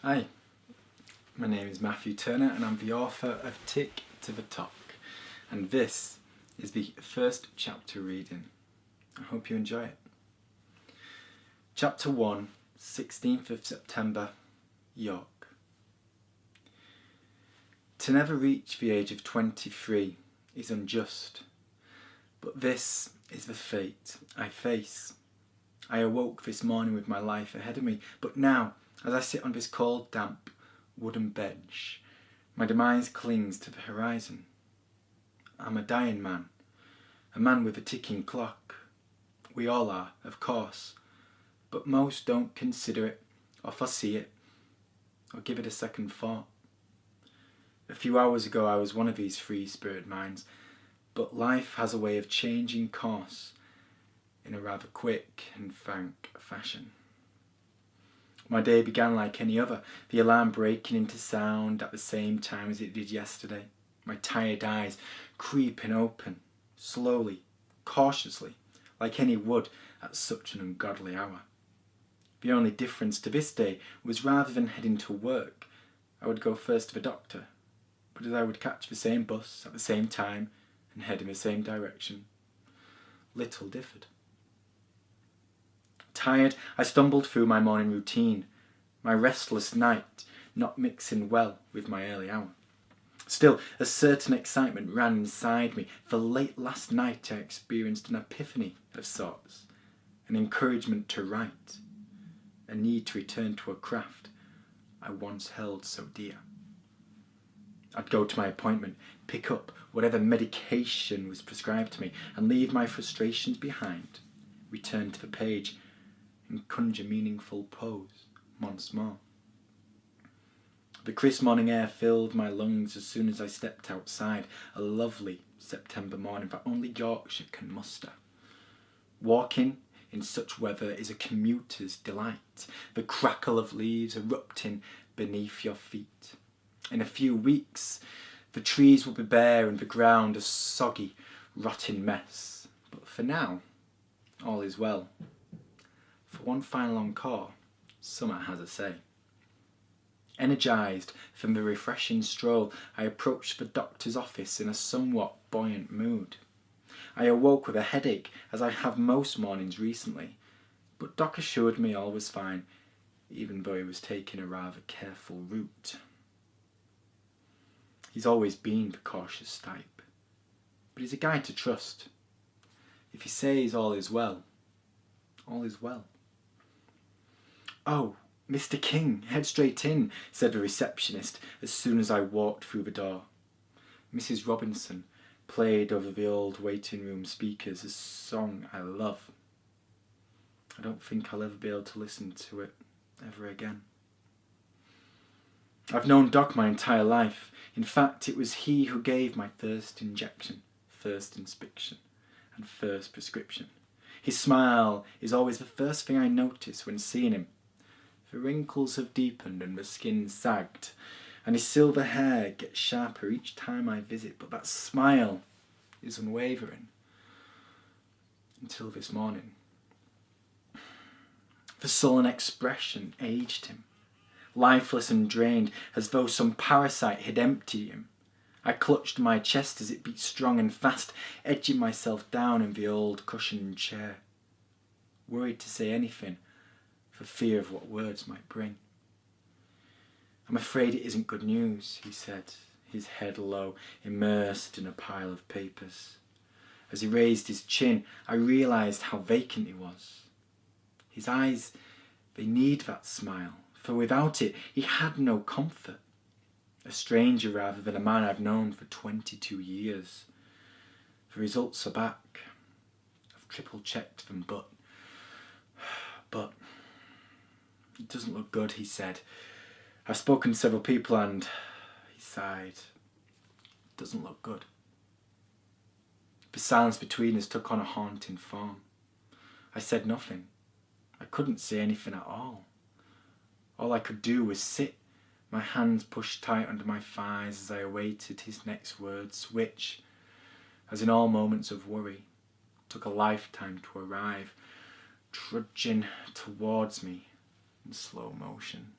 Hi, my name is Matthew Turner and I'm the author of Tick to the Talk, and this is the first chapter reading. I hope you enjoy it. Chapter 1, 16th of September, York. To never reach the age of 23 is unjust, but this is the fate I face. I awoke this morning with my life ahead of me, but now, as I sit on this cold, damp, wooden bench, my demise clings to the horizon. I'm a dying man, a man with a ticking clock. We all are, of course, but most don't consider it, or foresee it, or give it a second thought. A few hours ago I was one of these free-spirit minds, but life has a way of changing course in a rather quick and frank fashion. My day began like any other, the alarm breaking into sound at the same time as it did yesterday, my tired eyes creeping open, slowly, cautiously, like any would at such an ungodly hour. The only difference to this day was rather than heading to work, I would go first to the doctor, but as I would catch the same bus at the same time and head in the same direction, little differed. Tired, I stumbled through my morning routine, my restless night not mixing well with my early hour. Still, a certain excitement ran inside me, for late last night I experienced an epiphany of sorts, an encouragement to write, a need to return to a craft I once held so dear. I'd go to my appointment, pick up whatever medication was prescribed to me, and leave my frustrations behind, return to the page, and conjure meaningful prose once more. The crisp morning air filled my lungs as soon as I stepped outside, a lovely September morning that only Yorkshire can muster. Walking in such weather is a commuter's delight, the crackle of leaves erupting beneath your feet. In a few weeks, the trees will be bare and the ground a soggy, rotting mess. But for now, all is well. For one final encore, summer has a say. Energised from the refreshing stroll, I approached the doctor's office in a somewhat buoyant mood. I awoke with a headache, as I have most mornings recently, but Doc assured me all was fine, even though he was taking a rather careful route. He's always been the cautious type, but he's a guy to trust. If he says all is well, all is well. "Oh, Mr. King, head straight in," said the receptionist as soon as I walked through the door. Mrs. Robinson played over the old waiting room speakers a song I love. I don't think I'll ever be able to listen to it ever again. I've known Doc my entire life. In fact, it was he who gave my first injection, first inspection, and first prescription. His smile is always the first thing I notice when seeing him. The wrinkles have deepened and the skin sagged, and his silver hair gets sharper each time I visit, but that smile is unwavering. Until this morning. The sullen expression aged him, lifeless and drained, as though some parasite had emptied him. I clutched my chest as it beat strong and fast, edging myself down in the old cushioned chair, worried to say anything, for fear of what words might bring. "I'm afraid it isn't good news," he said, his head low, immersed in a pile of papers. As he raised his chin, I realised how vacant he was. His eyes, they need that smile, for without it he had no comfort. A stranger rather than a man I've known for 22 years. The results are back. I've triple-checked them, but... "It doesn't look good," he said. "I've spoken to several people and..." he sighed. "It doesn't look good." The silence between us took on a haunting form. I said nothing. I couldn't say anything at all. All I could do was sit, my hands pushed tight under my thighs as I awaited his next words, which, as in all moments of worry, took a lifetime to arrive, trudging towards me in slow motion.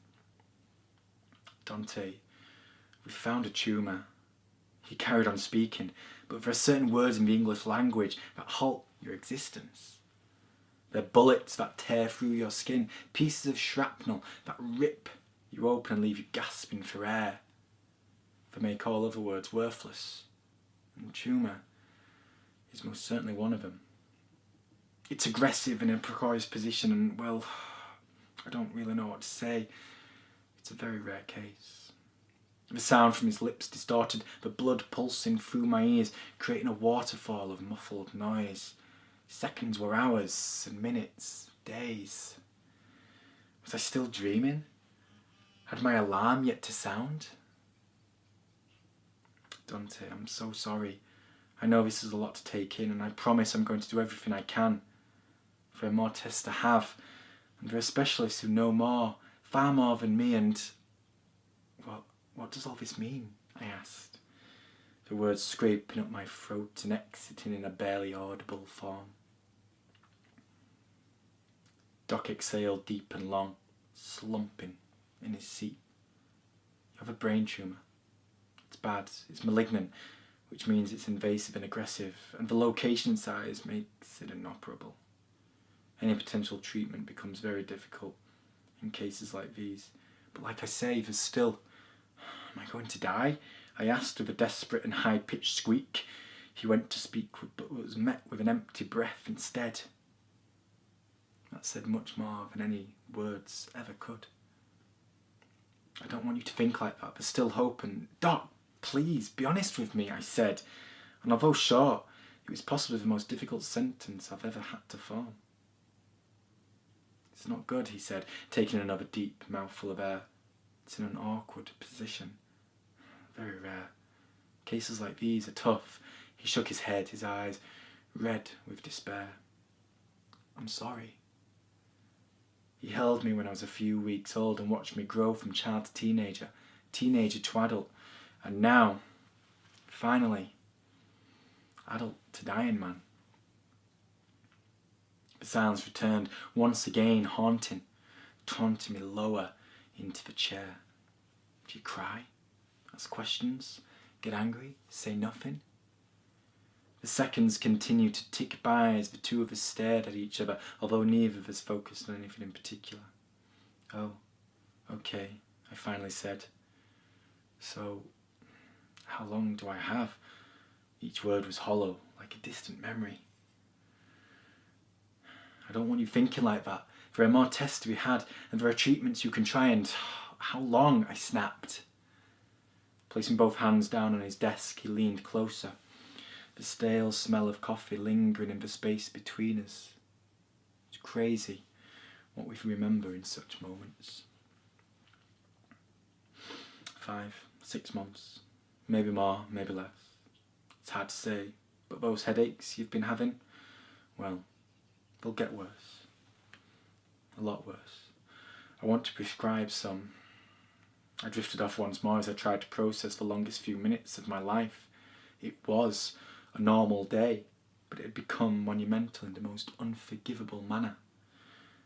Dante, we found a tumour. He carried on speaking, but there are certain words in the English language that halt your existence. They're bullets that tear through your skin, pieces of shrapnel that rip you open and leave you gasping for air. They make all other words worthless, and tumour is most certainly one of them. It's aggressive in a precarious position and, well, I don't really know what to say. It's a very rare case. The sound from his lips distorted, the blood pulsing through my ears, creating a waterfall of muffled noise. Seconds were hours, and minutes, days. Was I still dreaming? Had my alarm yet to sound? Dante, I'm so sorry. I know this is a lot to take in, and I promise I'm going to do everything I can. There are more tests to have, and there are specialists who know more, far more than me, and... well, what does all this mean? I asked, the words scraping up my throat and exiting in a barely audible form. Doc exhaled deep and long, slumping in his seat. You have a brain tumour. It's bad, it's malignant, which means it's invasive and aggressive, and the location and size makes it inoperable. Any potential treatment becomes very difficult in cases like these. But like I say, there's still... Am I going to die? I asked with a desperate and high-pitched squeak. He went to speak, but was met with an empty breath instead. That said much more than any words ever could. I don't want you to think like that. There's still hope, and... Doc, please, be honest with me, I said. And although short, it was possibly the most difficult sentence I've ever had to form. It's not good, he said, taking another deep mouthful of air. It's in an awkward position. Very rare. Cases like these are tough. He shook his head, his eyes red with despair. I'm sorry. He held me when I was a few weeks old and watched me grow from child to teenager, teenager to adult, and now, finally, adult to dying man. The sounds returned, once again haunting, taunting me lower into the chair. Do you cry? Ask questions? Get angry? Say nothing? The seconds continued to tick by as the two of us stared at each other, although neither of us focused on anything in particular. Oh, okay, I finally said. So, how long do I have? Each word was hollow, like a distant memory. I don't want you thinking like that. There are more tests to be had, and there are treatments you can try, and... How long? I snapped. Placing both hands down on his desk, he leaned closer, the stale smell of coffee lingering in the space between us. It's crazy what we remember in such moments. 5, 6 months, maybe more, maybe less. It's hard to say, but those headaches you've been having, well, they'll get worse. A lot worse. I want to prescribe some. I drifted off once more as I tried to process the longest few minutes of my life. It was a normal day, but it had become monumental in the most unforgivable manner.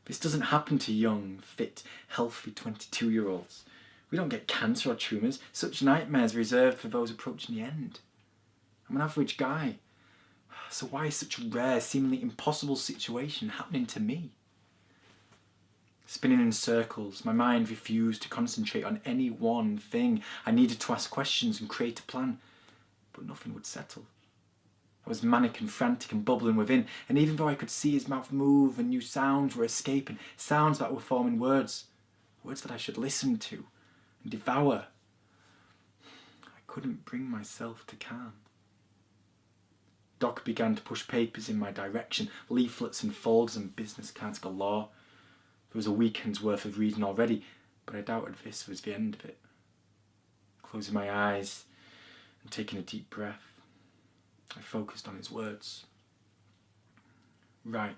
This doesn't happen to young, fit, healthy 22-year-olds. We don't get cancer or tumours. Such nightmares are reserved for those approaching the end. I'm an average guy. So why is such a rare, seemingly impossible situation happening to me? Spinning in circles, my mind refused to concentrate on any one thing. I needed to ask questions and create a plan, but nothing would settle. I was manic and frantic and bubbling within, and even though I could see his mouth move and new sounds were escaping, sounds that were forming words that I should listen to and devour, I couldn't bring myself to calm. Doc began to push papers in my direction, leaflets and folders and business cards galore. There was a weekend's worth of reading already, but I doubted this was the end of it. Closing my eyes and taking a deep breath, I focused on his words. Right,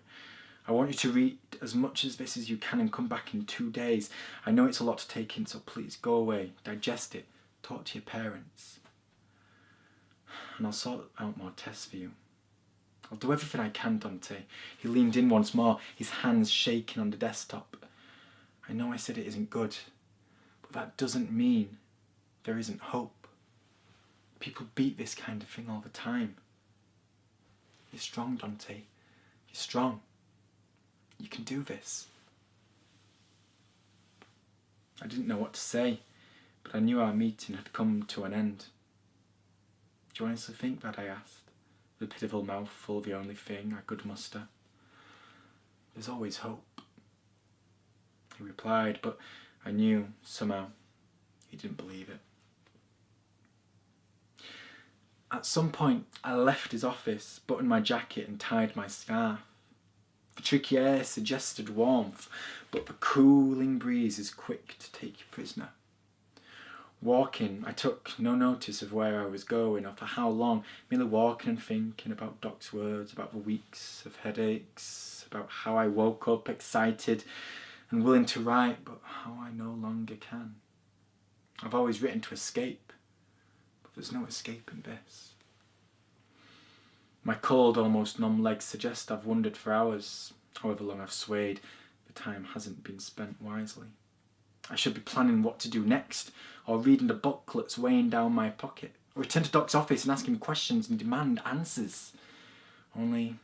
I want you to read as much of this as you can and come back in 2 days. I know it's a lot to take in, so please go away, digest it, talk to your parents. And I'll sort out more tests for you. I'll do everything I can, Dante. He leaned in once more, his hands shaking on the desktop. I know I said it isn't good, but that doesn't mean there isn't hope. People beat this kind of thing all the time. You're strong, Dante. You're strong. You can do this. I didn't know what to say, but I knew our meeting had come to an end. Do you honestly think that? I asked, the pitiful mouthful the only thing I could muster. There's always hope, he replied, but I knew, somehow, he didn't believe it. At some point, I left his office, buttoned my jacket and tied my scarf. The tricky air suggested warmth, but the cooling breeze is quick to take you prisoner. Walking, I took no notice of where I was going or for how long, merely walking and thinking about Doc's words, about the weeks of headaches, about how I woke up excited and willing to write, but how I no longer can. I've always written to escape, but there's no escaping this. My cold, almost numb legs suggest I've wandered for hours. However long I've swayed, the time hasn't been spent wisely. I should be planning what to do next, or reading the booklets weighing down my pocket, or return to Doc's office and ask him questions and demand answers. Only,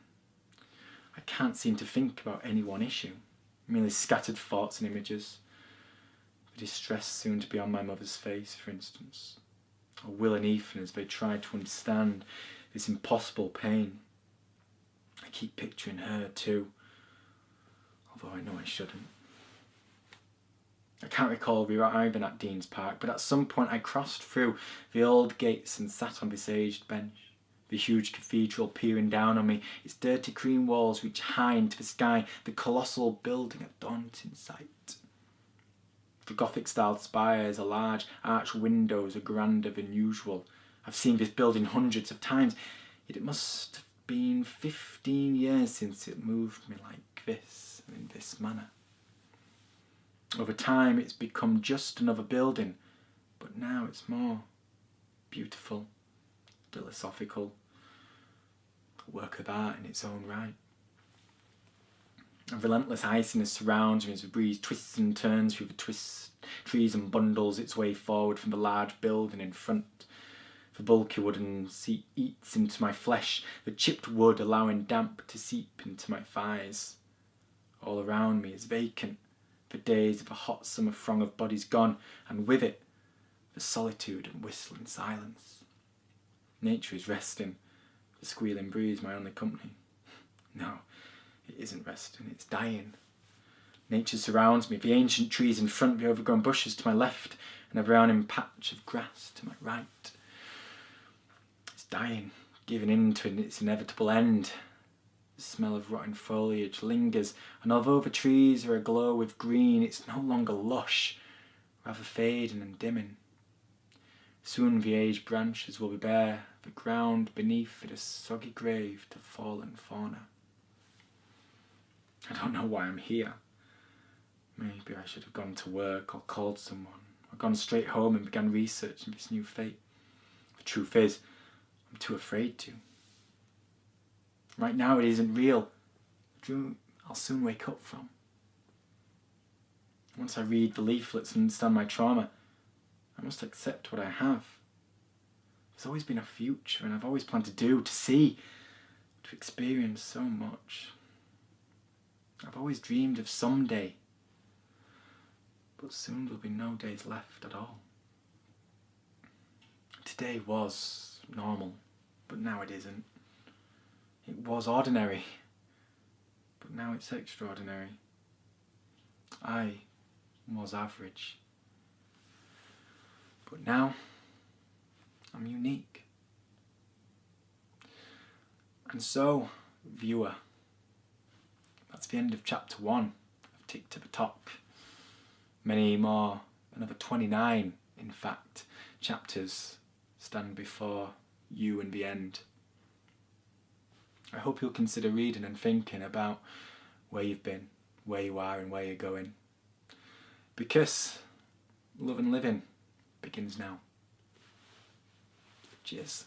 I can't seem to think about any one issue, merely scattered thoughts and images. The distress soon to be on my mother's face, for instance, or Will and Ethan as they try to understand this impossible pain. I keep picturing her too, although I know I shouldn't. I can't recall we were arriving at Dean's Park, but at some point I crossed through the old gates and sat on this aged bench, the huge cathedral peering down on me, its dirty green walls reach high into the sky, the colossal building a daunting sight. The Gothic-styled spires are large, arched windows are grander than usual. I've seen this building hundreds of times, yet it must have been 15 years since it moved me like this, and in this manner. Over time it's become just another building, but now it's more beautiful, philosophical, a work of art in its own right. A relentless iciness surrounds me as the breeze twists and turns through the trees and bundles its way forward from the large building in front. The bulky wooden seat eats into my flesh, the chipped wood allowing damp to seep into my thighs. All around me is vacant, the days of a hot summer throng of bodies gone, and with it, the solitude and whistling silence. Nature is resting, the squealing breeze my only company. No, it isn't resting, it's dying. Nature surrounds me, the ancient trees in front, the overgrown bushes to my left, and a browning patch of grass to my right. It's dying, giving in to its inevitable end. The smell of rotting foliage lingers, and although the trees are aglow with green, it's no longer lush, rather fading and dimming. Soon the aged branches will be bare, the ground beneath it a soggy grave to fallen fauna. I don't know why I'm here. Maybe I should have gone to work or called someone, or gone straight home and began researching this new fate. The truth is, I'm too afraid to. Right now it isn't real. A dream I'll soon wake up from. Once I read the leaflets and understand my trauma, I must accept what I have. There's always been a future, and I've always planned to do, to see, to experience so much. I've always dreamed of someday, but soon there'll be no days left at all. Today was normal, but now it isn't. It was ordinary, but now it's extraordinary. I was average, but now I'm unique. And so, viewer, that's the end of chapter 1 of Tick to the Talk. Many more, another 29 in fact, chapters stand before you and the end. I hope you'll consider reading and thinking about where you've been, where you are and where you're going. Because love and living begins now. Cheers.